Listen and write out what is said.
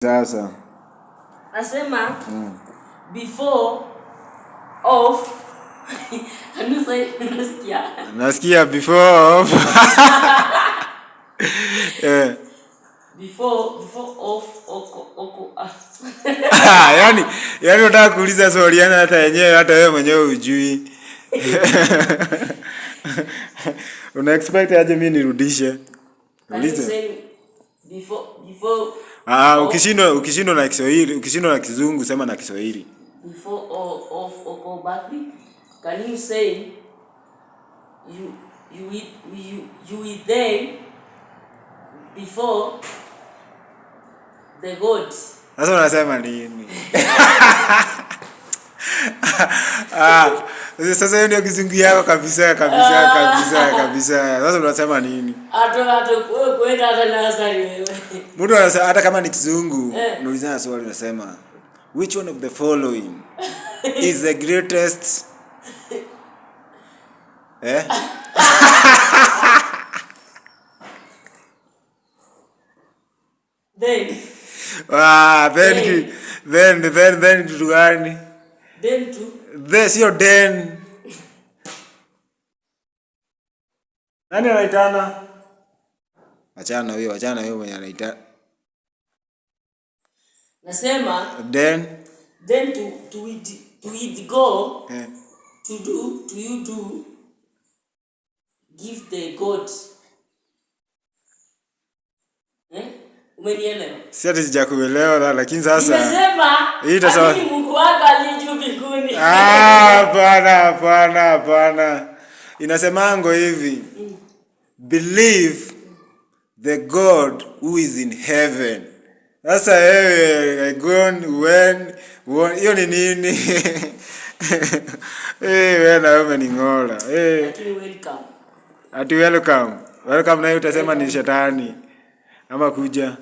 Sasa nasema before of nasikia before of before of oko yani unataka kuuliza swali hata yenyewe hata wewe mwenyewe hujui. Una expect aje mimi nirudishe? Ulize before ukishindwa na Kiswahili, ukishindwa na Kizungu sema na Kiswahili. Before of oko bakri, can you say you eat them before the God? Sasa unasema nini? Sasa hiyo ndio Kizungu yako kabisa. Sasa unasema nini? Kwenda hata nasari wewe. Mtu anasema hata kama ni Kizungu, unaulizana swali unasema which one of the following is the greatest then kitu gani? Then tu. This your den. Nani anaitana? Achana huyo mwenye anaita. Nasema then to it go. To you do give the God. Umenielewa? Si ati sijakuelewa lakini sasa. Nimesema hii tasema Mungu wako aliye juu mbinguni. Hapana. Inasemango hivi. Believe the God who is in heaven. Sasa when hiyo ni nini? Wewe na wewe ni ngola. Welcome. Welcome na hiyo utasema ni shetani. Ama kuja.